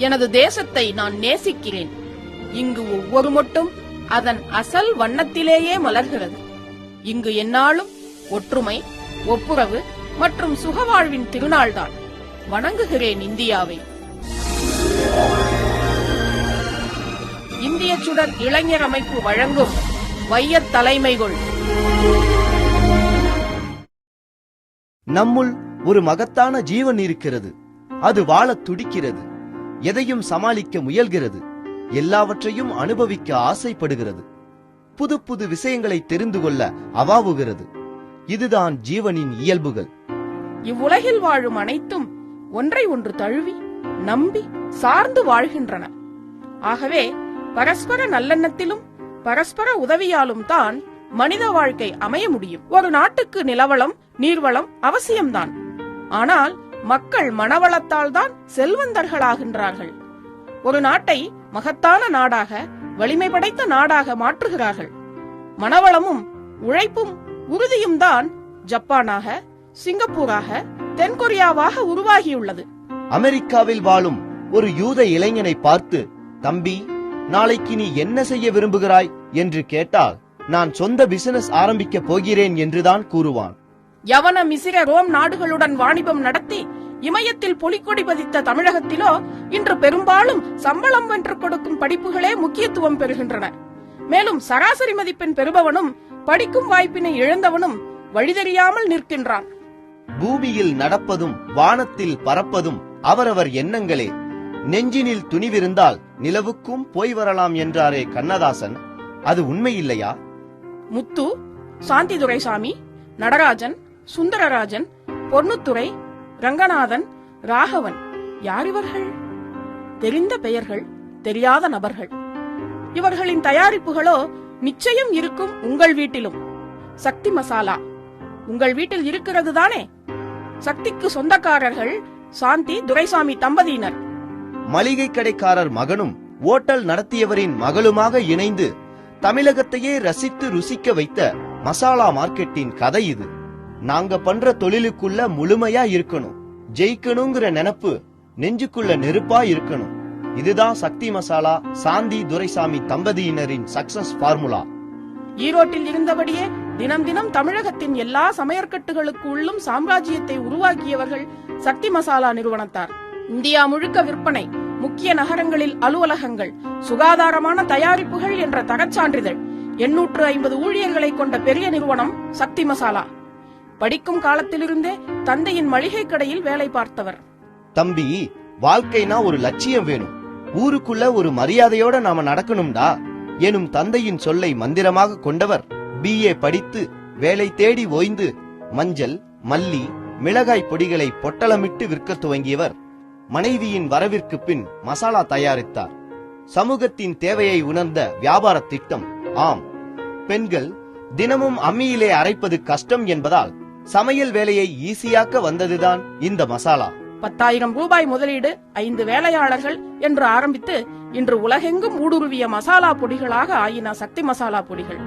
எனது தேசத்தை நான் நேசிக்கிறேன். இங்கு ஒவ்வொரு மொட்டும் அதன் அசல் வண்ணத்திலேயே மலர்கிறது. இங்கு எந்நாளும் ஒற்றுமை, ஒப்புரவு மற்றும் சுகவாழ்வின் திருநாள்தான். வணங்குகிறேன் இந்தியாவை. இந்திய சுடர் இளைஞர் அமைப்பு வழங்கும் வையத் தலைமைகள். நம்முள் ஒரு மகத்தான ஜீவன் இருக்கிறது. அது வாழத் துடிக்கிறது. எதையும் சமாளிக்க முயல்கிறது. எல்லாவற்றையும் அனுபவிக்க ஆசைப்படுகிறது. புது புது விஷயங்களை தெரிந்து கொள்ள அவாவுகிறது. இதுதான் ஜீவனின் இயல்புகள். இவ்வுலகில் வாழும் அனைத்தும் ஒன்றை ஒன்று தழுவி, நம்பி, சார்ந்து வாழ்கின்றன. ஆகவே பரஸ்பர நல்லெண்ணத்திலும் பரஸ்பர உதவியாலும் தான் மனித வாழ்க்கை அமைய முடியும். ஒரு நாட்டுக்கு நிலவளம், நீர்வளம் அவசியம்தான். ஆனால் மக்கள் மனவளத்தால் தான் செல்வந்தர்களாகின்றார்கள். ஒரு நாட்டை மகத்தான நாடாக, வலிமை படைத்த நாடாக மாற்றுகிறார்கள். மனவளமும் உழைப்பும் உறுதியும் தான் ஜப்பானாக, சிங்கப்பூராக, தென்கொரியாவாக உருவாகியுள்ளது. அமெரிக்காவில் வாழும் ஒரு யூத இளைஞனை பார்த்து, தம்பி, நாளைக்கு நீ என்ன செய்ய விரும்புகிறாய் என்று கேட்டால், நான் சொந்த பிசினஸ் ஆரம்பிக்க போகிறேன் என்றுதான் கூறுவான். யவன, மிசிர, ரோம் நாடுகளுடன் வாணிபம் நடத்தி இமயத்தில் பொலிக்கொடி பதித்த தமிழகத்திலோ இன்று பெரும்பாலும் சம்பளம் வென்று கொடுக்கும் படிப்புகளே முக்கியத்துவம் பெறுகின்றன. மேலும் சராசரி மதிப்பெண் பெறுபவனும் படிக்கும் வாய்ப்பினை இழந்தவனும் வழிதெரியாமல் நிற்கின்றான். பூமியில் நடப்பதும் வானத்தில் பறப்பதும் அவரவர் எண்ணங்களே. நெஞ்சினில் துணிவிருந்தால் நிலவுக்கும் போய் வரலாம் என்றாரே கண்ணதாசன். அது உண்மையில்லையா? முத்து, சாந்தி துரைசாமி, நடராஜன், சுந்தரராஜன், பொன்னுத்துரை, ரங்கநாதன், ராகவன், யார் இவர்கள்? தெரிந்த பெயர்கள், தெரியாத நபர்கள். இவர்களின் தயாரிப்புகளோ நிச்சயம் இருக்கும் உங்கள் வீட்டிலும். சக்தி மசாலா உங்கள் வீட்டில் இருக்கிறது தானே? சக்திக்கு சொந்தக்காரர்கள் சாந்தி துரைசாமி தம்பதியினர். மளிகை கடைக்காரர் மகனும் ஓட்டல் நடத்தியவரின் மகளுமாக இணைந்து தமிழகத்தையே ரசித்து ருசிக்க வைத்த மசாலா மார்க்கெட்டின் கதை இது. நாங்க பண்ற தொழிலுக்குள்ள முழுமையா இருக்கணும், ஜெயிக்கணுங்கிற நினைப்பு நெஞ்சுக்குள்ள நெருப்பா இருக்கணும். இதுதான் சக்தி மசாலா சாந்தி துரைசாமி தம்பதியினரின் சக்சஸ் பார்முலா. ஈரோட்டில் இருந்தபடியே தினம் தினம் தமிழகத்தின் எல்லா சமையற்கட்டுகளுக்கு உள்ளும் சாம்ராஜ்யத்தை உருவாக்கியவர்கள் சக்தி மசாலா நிறுவனத்தார். இந்தியா முழுக்க விற்பனை, முக்கிய நகரங்களில் அலுவலகங்கள், சுகாதாரமான தயாரிப்புகள் என்ற தரச்சான்றிதழ், 850 ஊழியர்களை கொண்ட பெரிய நிறுவனம் சக்தி மசாலா. படிக்கும் காலத்திலிருந்தே தந்தையின் மளிகை கடையில் வேலை பார்த்தவர். தம்பி, வாழ்க்கைனா ஒரு லட்சியம் வேணும். ஊருக்குள்ள ஒரு மரியாதையோட நாம நடக்கணும்டா எனும் தந்தையின் சொல்லை மந்திரமாக கொண்டவர் BA படித்து வேலை தேடி ஓய்ந்து மஞ்சள், மல்லி, மிளகாய் பொடிகளை பொட்டலமிட்டு விற்க துவங்கியவர் மனைவியின் வரவிற்கு பின் மசாலா தயாரித்தார். சமூகத்தின் தேவையை உணர்ந்த வியாபார திட்டம். ஆம், பெண்கள் தினமும் அம்மியிலே அரைப்பது கஷ்டம் என்பதால் சமையல் வேலையை ஈஸியாக்க வந்ததுதான் இந்த மசாலா. 10,000 ரூபாய் முதலீடு, 5 வேலையாளர்கள் என்று ஆரம்பித்து இன்று உலகெங்கும் ஊடுருவிய மசாலா பொடிகளாக ஆயின சக்தி மசாலா பொடிகள்.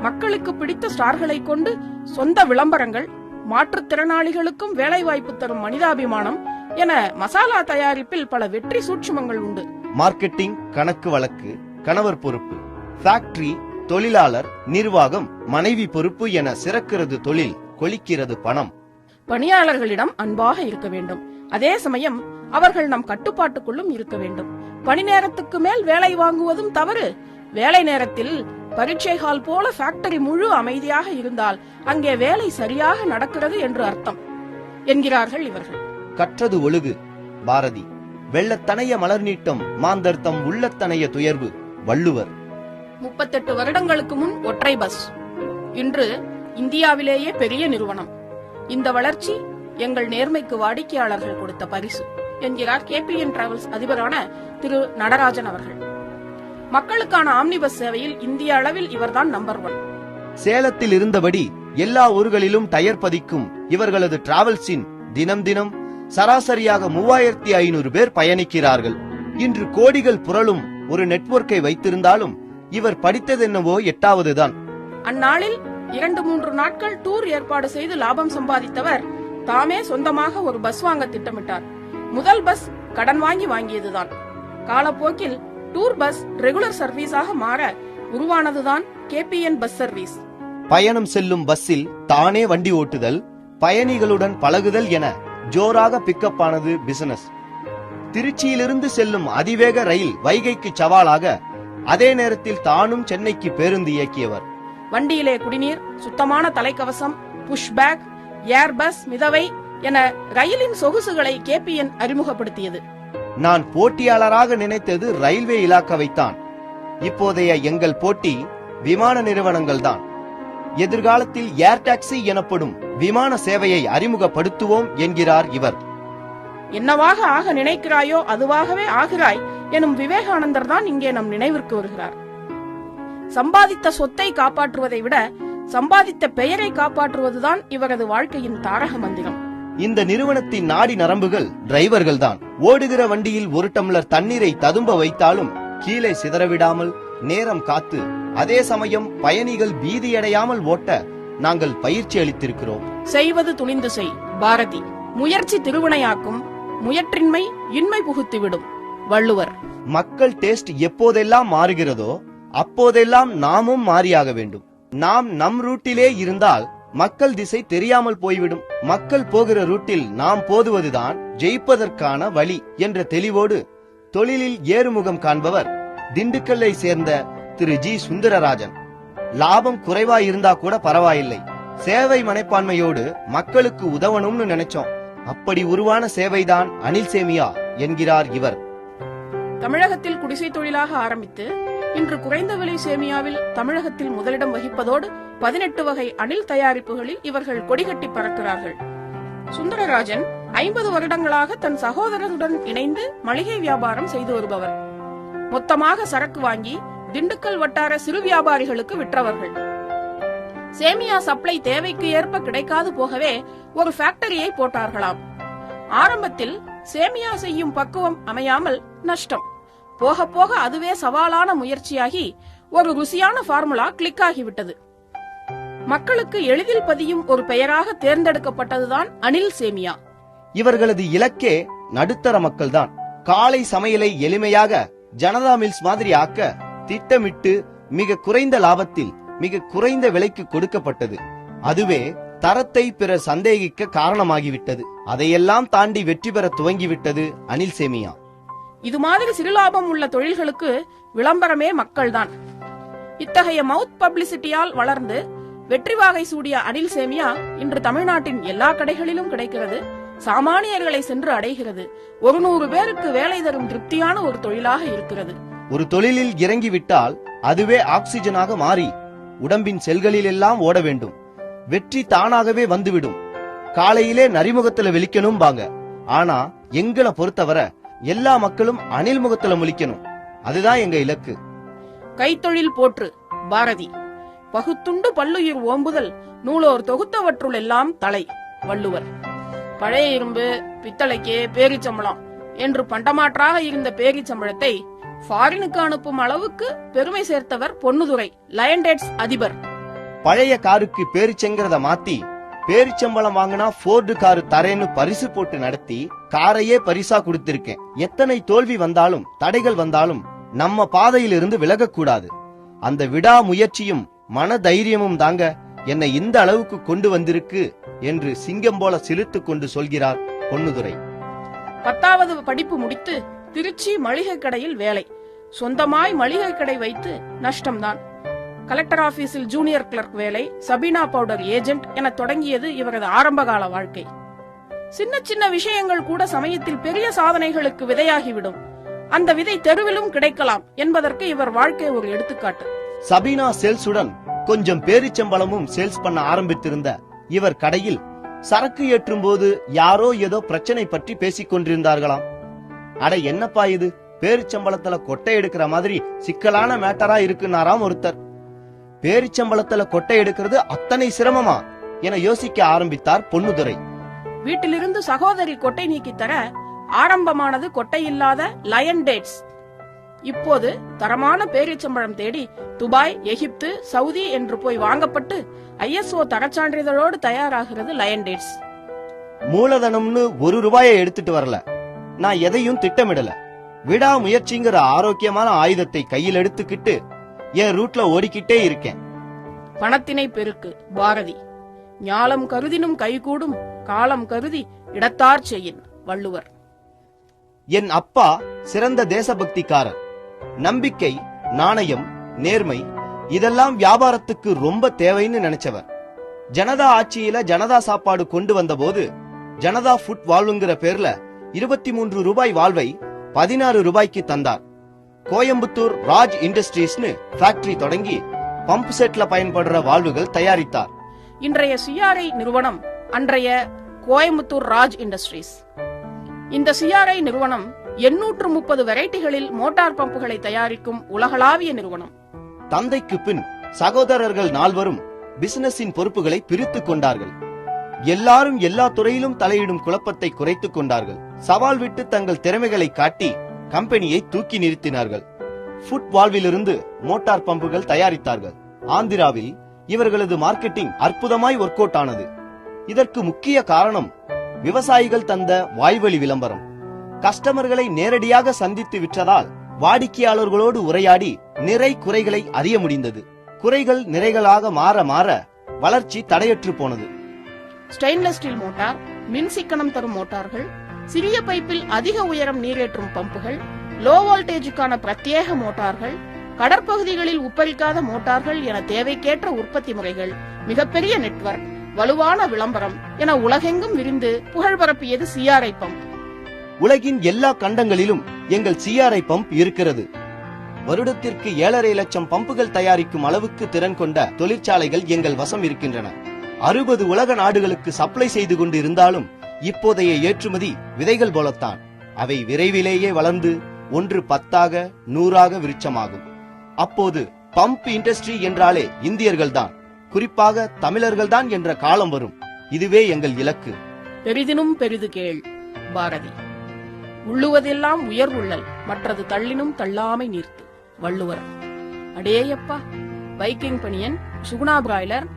மக்களுக்கு பிடித்த ஸ்டார்களை கொண்டு சொந்த விளம்பரங்கள், மாற்றுத்திறனாளிகளுக்கும் வேலைவாய்ப்பு தரும் மனிதாபிமானம் என மசாலா தயாரிப்பில் பல வெற்றி சூட்சுமங்கள் உண்டு. மார்க்கெட்டிங், கணக்கு வழக்கு கணவர் பொறுப்பு, ஃபேக்டரி தொழிலாளர், நிர்வாகம் மனைவி பொறுப்பு என சிறக்கிறது தொழில், கொளிக்கிறது பணம். பணியாளர்களிடம் அன்பாக இருக்க வேண்டும். அதே சமயம் அவர்கள் நம் கட்டுப்பாட்டுக்குள்ளும் இருக்க வேண்டும். பணி நேரத்துக்கு மேல் வேலை வாங்குவதும் தவறு. வேலை நேரத்தில் பரீட்சை ஹால் போல ஃபேக்டரி முழு அமைதியாக இருந்தால் அங்கே வேலை சரியாக நடக்கிறது என்று அர்த்தம் என்கிறார்கள் இவர்கள். கற்றது ஒழுகு பாரதி. வெள்ளத்தனைய மலர் நீட்டம் மாந்தர்த்தம் உள்ளத்தனைய துயர்வு வள்ளுவர். 38 வருடங்களுக்கு முன் ஒற்றை பஸ், இன்று இந்தியாவிலேயே பெரிய நிறுவனம். இந்த வளர்ச்சி எங்கள் நேர்மைக்கு வாடிக்கையாளர்கள் கொடுத்த பரிசு என்கிறார் KPN டிராவல்ஸ் அதிபரான திரு நடராஜன் அவர்கள். மக்களுக்கான ஆம்னி பஸ் சேவையில் இந்திய அளவில் இவர்தான் நம்பர் 1. சேலத்தில் இருந்தபடி எல்லா ஊர்களிலும் டயர் பதிக்கும் இவர்களது டிராவல்ஸின் தினம் தினம் சராசரியாக 3500 பேர் பயணிக்கிறார்கள். இன்று கோடிகள் புரளும் ஒரு நெட்வொர்க்கை வைத்திருந்தாலும் இவர் படித்ததென்னவோ 8வது தான். அந்நாளில் 2-3 நாட்கள் டூர் ஏற்பாடு செய்து லாபம் சம்பாதித்தவர் தாமே சொந்தமாக ஒரு பஸ் வாங்க திட்டமிட்டார். முதல் பஸ் கடன் வாங்கியதுதான். காலப்போக்கில் டூர் பஸ் ரெகுலர் சர்வீஸாக மாற உருவானதுதான் KPN பஸ் சர்வீஸ். பயணம் செல்லும் பஸ்ஸில் தானே வண்டி ஓட்டுதல், பயணிகளுடன் பழகுதல் என ஜோராக பிக்கப் ஆனது பிசினஸ். திருச்சியிலிருந்து செல்லும் அதிவேக ரயில் வைகைக்கு சவாலாக அதே நேரத்தில் தானும் சென்னைக்கு பேருந்து இயக்கியவர். வண்டியிலே குடிநீர், சுத்தமான தலைக்கவசம், புஷ்பேக், ஏர் பஸ், மிதவை என ரயிலின் சொகுசுகளை KPN அறிமுகப்படுத்தியது. நான் போட்டியாளராக நினைத்தது ரயில்வே இலாக்காவைத்தான். இப்போதைய எங்கள் போட்டி விமான நிறுவனங்கள் தான். எதிர்காலத்தில் ஏர் டாக்ஸி எனப்படும் விமான சேவையை அறிமுகப்படுத்துவோம் என்கிறார் இவர். என்னவாக ஆக நினைக்கிறாயோ அதுவாகவே ஆகிறாய் எனும் விவேகானந்தர் தான் இங்கே நம் நினைவிற்கு வருகிறார். சம்பாதித்த சொத்தை காப்பாற்றுவதை விட சம்பாதித்த பெயரை காப்பாற்றுவதுதான் இவரது வாழ்க்கையின் தாரக மந்திரம். இந்த நிறுவனத்தின் நாடி நரம்புகள் டிரைவர்கள் தான். ஓடுகிற வண்டியில் ஒரு டம்ளர் தண்ணீரை ததும்ப வைத்தாலும் கீழே சிதறவிடாமல் நேரம் காத்து, அதே சமயம் பயணிகள் பீதியடையாமல் ஓட்ட நாங்கள் பயிற்சி அளித்திருக்கிறோம். செய்வது துணிந்து செய் பாரதி. முயற்சி திருவினையாக்கும், முயற்றின்மை இன்மை புகுத்திவிடும் வள்ளுவர். மக்கள் டேஸ்ட் எப்போதெல்லாம் மாறுகிறதோ அப்போதெல்லாம் நாமும் மாறியாக வேண்டும். நாம் நம் ரூட்டிலே இருந்தால் மக்கள் திசை தெரியாமல் போய்விடும். மக்கள் போகிற ரூட்டில் நாம் போதுவதுதான் ஜெயிப்பதற்கான வழி என்ற தெளிவோடு தொழிலில் ஏறுமுகம் காண்பவர் திண்டுக்கல்லை சேர்ந்த திரு G. சுந்தரராஜன். லாபம் குறைவா இருந்தா கூட பரவாயில்லை, சேவை மனப்பான்மையோடு மக்களுக்கு உதவணும்னு நினைச்சோம். அப்படி உருவான சேவைதான் அனில் சேமியா என்கிறார் இவர். தமிழகத்தில் குடிசை தொழிலாக ஆரம்பித்து இன்று குறைந்த விலை சேமியாவில் தமிழகத்தில் முதலிடம் வகிப்பதோடு 18 வகை அணில் தயாரிப்புகளில் இவர்கள் கொடிகட்டி பறக்கிறார்கள். சுந்தரராஜன் 50 வருடங்களாக தன் சகோதரருடன் இணைந்து மளிகை வியாபாரம் செய்து வருபவர். மொத்தமாக சரக்கு வாங்கி திண்டுக்கல் வட்டார சிறு வியாபாரிகளுக்கு விற்றவர்கள். சேமியா சப்ளை தேவைக்கு ஏற்ப கிடைக்காது போகவே ஒரு ஃபேக்டரியை போட்டார்களாம். ஆரம்பத்தில் சேமியா செய்யும் பக்குவம் அமையாமல் நஷ்டம். போக போக அதுவே சவாலான முயற்சியாகி ஒரு ருசியான ஃபார்முலா கிளிக் ஆகிவிட்டது. மக்களுக்கு எளிதில் பதியும் ஒரு பெயராக தேர்ந்தெடுக்கப்பட்டதுதான் அனில் சேமியா. இவர்களது இலக்கே நடுத்தர மக்கள்தான். காலை சமையலை எளிமையாக ஜனதா மில்ஸ் மாதிரி ஆக்க திட்டமிட்டு மிக குறைந்த லாபத்தில் மிக குறைந்த விலைக்கு கொடுக்கப்பட்டது. அதுவே தரத்தை பிறர் சந்தேகிக்க காரணமாகிவிட்டது. அதையெல்லாம் தாண்டி வெற்றி பெற துவங்கிவிட்டது அனில் சேமியா. இது மாதிரி சிறுலாபம் உள்ள தொழில்களுக்கு விளம்பரமே மக்கள்தான். இத்தகைய மவுத் பப்ளிசிட்டியால் வளர்ந்து வெற்றி வாகை சூடிய அனில் சேமியா இன்று தமிழ்நாட்டின் எல்லா கடைகளிலும் கிடைக்கிறது. சாமானியர்களை சென்று அடைகிறது. 100 பேருக்கு வேலை தரும் திருப்தியான ஒரு தொழிலாக இருக்கிறது. ஒரு தொழிலில் இறங்கிவிட்டால் அதுவே ஆக்சிஜனாக மாறி உடம்பின் செல்களில் எல்லாம் ஓட வேண்டும். வெற்றி தானாகவே வந்துவிடும். காலையிலே நரிமுகத்துல விழிக்கணும் பாங்க. ஆனா எங்களை பொறுத்தவரை எல்லா மக்களும் அணில் முகத்துல முழிக்கணும். அதுதான் எங்க இலக்கு. கைத்தொழில் போற்று பாரதி. பகுத்துண்டு பல்லுயிர் ஓம்புதல் நூலோர் தொகுத்தவற்றுள் எல்லாம் தலை வள்ளுவர். பழைய இரும்பு பித்தளைக்கே பேரிச்சம்பளம் என்று பண்டமாற்றாக இருந்த பேரிச்சம்பளத்தை ஃபாரினுக்கு அனுப்பும் அளவுக்கு பெருமை சேர்த்தவர் பொன்னுதுரை, லயன்டேட்ஸ் அதிபர். பழைய காருக்கு பேரிச்சங்கிறத மாத்தி பேரிச்சம்பளம் வாங்கினா போர்டு காரு தரேன்னு பரிசு போட்டு நடத்தி காரையே பரிசா கொடுத்திருக்கேன். எத்தனை தோல்வி வந்தாலும் தடைகள் வந்தாலும் நம்ம பாதையிலிருந்து விலகக்கூடாது. அந்த விடா முயற்சியும் மன தைரியமும் தாங்க என்னை இந்த அளவுக்கு கொண்டு வந்திருக்கு என்று சிங்கம் போல சிலிர்த்துக் கொண்டு சொல்கிறார் பொன்னுதுரை. 10வது படிப்பு முடித்து திருச்சி மளிகை கடையில் வேலை. சொந்தமாய் மளிகை கடை வைத்து நஷ்டம்தான். கலெக்டர் ஆபீஸில் ஜூனியர் கிளர்க் வேலை, சபீனா பவுடர் ஏஜென்ட் என தொடங்கியது இவரது ஆரம்பகால வாழ்க்கை. சின்ன சின்ன விஷயங்கள் கூட சமயத்தில் பெரிய சாதனைகளுக்கு விதையாகிவிடும். அந்த விதை தெருவிலும் கிடைக்கலாம் என்பதற்கு இவர் வாழ்க்கை ஒரு எடுத்துக்காட்டு. சபீனா சேல்ஸுடன் கொஞ்சம் பேரிச்சம்பளமும் சேல்ஸ் பண்ண ஆரம்பித்திருந்த இவர் கடையில் சரக்கு ஏற்றும் போது யாரோ ஏதோ பிரச்சனை பற்றி பேசிக் கொண்டிருந்தார்களாம். அட என்னப்பா இது, பேரிச்சம்பளத்துல கொட்டை எடுக்கிற மாதிரி சிக்கலான மேட்டரா இருக்குன்னாராம் ஒருத்தர். பேரிச்சம்பளத்துல கொட்டை எடுக்கிறது அத்தனை சிரமமா என யோசிக்க ஆரம்பித்தார் பொன்னுதுரை. வீட்டிலிருந்து சகோதரி கொட்டை நீக்கி தர ஆரம்பமானது கொட்டையில்லாத லயன் டேட்ஸ். இப்போது தரமான பேரிச்சம்பழம் தேடி துபாய், எகிப்து, சவுதி என்று போய் வாங்கப்பட்டு ISO தரச்சான்றிதழோடு தயாராகிறது லயன் டேட்ஸ். மூலதனம்னு 1 ரூபாயை எடுத்துட்டு வரல, நான் எதையும் திட்டமிடல. விடாமுயற்சிங்கிற ஆரோக்கியமான ஆயுதத்தை கையில் எடுத்துக்கிட்டு என் ரூட்ல ஓடிக்கிட்டே இருக்கேன். பணத்தினை பெருக்கு பாரதி. ஞாலம் கருதினும் கைகூடும், காலம் கருதி இடத்தார் செய்யின் வள்ளுவர். என் அப்பா சிறந்த தேசபக்திக்காரர். நம்பிக்கை, நாணயம், நேர்மை இதெல்லாம் வியாபாரத்துக்கு ரொம்ப தேவைன்னு நினைச்சவர். ஜனதா ஆட்சியில ஜனதா சாப்பாடு கொண்டு வந்த போது ஜனதா ஃபுட் வால்வுங்கிற பேர்ல 23 ரூபாய் வால்வை 16 ரூபாய்க்கு தந்தார். கோயம்புத்தூர் ராஜ் இண்டஸ்ட்ரீஸ்னு ஃபேக்டரி தொடங்கி பம்ப் செட்ல பயன்படுற வால்வுகள் தயாரித்தார். இன்றைய சிஆர்ஐ நிறுவனம் அன்றைய கோயம்புத்தூர் ராஜ் இண்டஸ்ட்ரீஸ். இந்த சிஆர்ஐ நிறுவனம் 830 வெரைட்டிகளில் மோட்டார் பம்புகளை தயாரிக்கும் உலகளாவிய நிறுவனம். தந்தைக்கு பின் சகோதரர்கள் 4வரும் பிசினஸின் பொறுப்புகளை பிரித்துக் கொண்டார்கள். எல்லாரும் எல்லா துறையிலும் தலையிடும் குழப்பத்தை குறைத்துக் கொண்டார்கள். சவால் விட்டு தங்கள் திறமைகளை காட்டி கம்பெனியை தூக்கி நிறுத்தினார்கள். ஃபுட் வால்விலிருந்து மோட்டார் பம்புகள் தயாரித்தார்கள். ஆந்திராவில் இவர்களது மார்க்கெட்டிங் அற்புதமாய் ஒர்க் அவுட் ஆனது. இதற்கு முக்கிய காரணம் விவசாயிகள் தந்த வாய்வழி விளம்பரம். கஸ்டமர்களை நேரடியாக சந்தித்து விற்றதால் வாடிக்கையாளர்களோடு உரையாடி நிறை குறைகளை அறிய முடிந்தது. குறைகள் நிறைகளாக மாற மாற வளர்ச்சி தடையற்று போனது. ஸ்டெயின்லெஸ் ஸ்டீல் மோட்டார், மின் சிக்கனம் தரும் மோட்டார்கள், சிறிய பைப்பில் அதிக உயரம் நீரேற்றும் பம்புகள், லோ வோல்டேஜுக்கான பிரத்யேக மோட்டார்கள், கடற்பகுதிகளில் உப்பரிக்காத மோட்டார்கள் என தேவைக்கேற்ற உற்பத்தி முறைகள், மிகப்பெரிய நெட்வொர்க், வலுவான விளம்பரம் என உலகெங்கும் விரிந்து புகழ் பரப்பியது சிஆர்ஐ பம்ப். உலகின் எல்லா கண்டங்களிலும் எங்கள் சிஆர்ஐ பம்ப் இருக்கிறது. வருடத்திற்கு 7.5 லட்சம் பம்புகள் தயாரிக்கும் அளவுக்கு திறன் கொண்ட தொழிற்சாலைகள் எங்கள் வசம் இருக்கின்றன. 60 உலக நாடுகளுக்கு சப்ளை செய்து கொண்டு இருந்தாலும் இப்போதைய ஏற்றுமதி விதைகள் போலத்தான். அவை விரைவிலேயே வளர்ந்து 1 10ஆக 100ஆக விருட்சமாகும். அப்போது பம்ப் இண்டஸ்ட்ரி என்றாலே இந்தியர்கள்தான், குறிப்பாக தமிழர்கள்தான் என்ற காலம் வரும். இதுவே எங்கள் இலக்கு. பெரிதினும் பெரிது கேள் பாரதி. உள்ளுவதெல்லாம் உயர்வுள்ளல், மற்றது தள்ளினும் தள்ளாமை நீர்த்து வள்ளுவர். அடேயப்பா! Viking banian, Suguna broiler,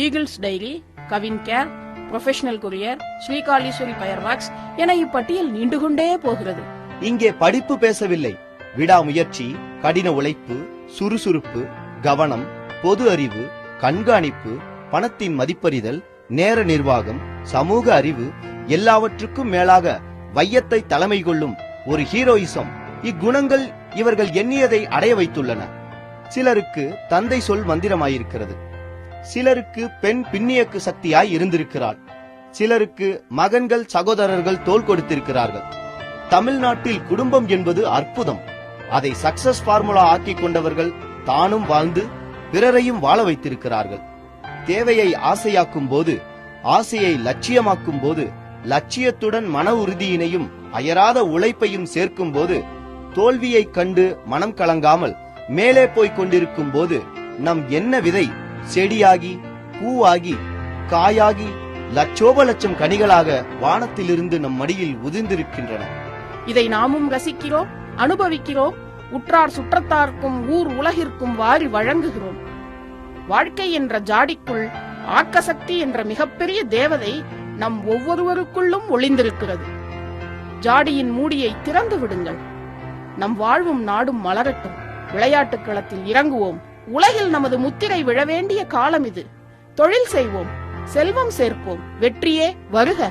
Eagles diary, CavinKare, professional courier, Srikaleeswari fireworks என இப்பட்டியல் நீண்டு கொண்டே போகிறது. இங்கே படிப்பு பேசவில்லை. விடாமுயற்சி, கடின உழைப்பு, சுறுசுறுப்பு, கவனம், பொது அறிவு, கண்காணிப்பு, பணத்தின் மதிப்பறிதல், நேர நிர்வாகம், சமூக அறிவு, எல்லாவற்றுக்கும் மேலாக வையத்தை தலைமை கொள்ளும் ஒரு ஹீரோயிசம். இக்குணங்கள் இவர்கள் எண்ணியதை அடைய வைத்துள்ளன. சிலருக்கு தந்தை சொல் மந்திரமாயிருக்கிறது. சிலருக்கு பெண் பின்னியக்கு சக்தியாய் இருந்திருக்கிறாள். சிலருக்கு மகன்கள் சகோதரர்கள் தோள் கொடுத்திருக்கிறார்கள். தமிழ்நாட்டில் குடும்பம் என்பது அற்புதம். அதை சக்சஸ் பார்முலா ஆக்கிக் கொண்டவர்கள் தானும் வாழ்ந்து பிறரையும் வாழ வைத்திருக்கிறார்கள். தேவையை ஆசையாக்கும் போது, ஆசையை லட்சியமாக்கும் போது, லட்சியத்துடன் மன உறுதியினையும் அயராத உழைப்பையும் சேர்க்கும் போது, தோல்வியை கண்டு மனம் கலங்காமல் மேலே போய்க் கொண்டிருக்கும் போது நம் என்ன விதை செடியாகி பூவாகி காயாகி லட்சோப லட்சம் கனிகளாக வானத்திலிருந்து நம் மடியில் உதிர்ந்திருக்கின்றன. இதை நாமும் ரசிக்கிறோம், அனுபவிக்கிறோம், உற்றார் சுற்றத்தார்க்கும் ஊர் உலகிற்கும் வாரி வழங்குகிறோம். வாழ்க்கை என்ற ஜாடிக்குள் ஆக்கசக்தி என்ற மிகப்பெரிய தேவதை நம் ஒவ்வொருவருக்குள்ளும் ஒளிந்திருக்கிறது. ஜாடியின் மூடியை திறந்து விடுங்கள். நம் வாழ்வும் நாடும் மலரட்டும். விளையாட்டுக் களத்தில் இறங்குவோம். உலகில் நமது முத்திரை விழ வேண்டிய காலம் இது. தொழில் செய்வோம், செல்வம் சேர்ப்போம். வெற்றியே வருக.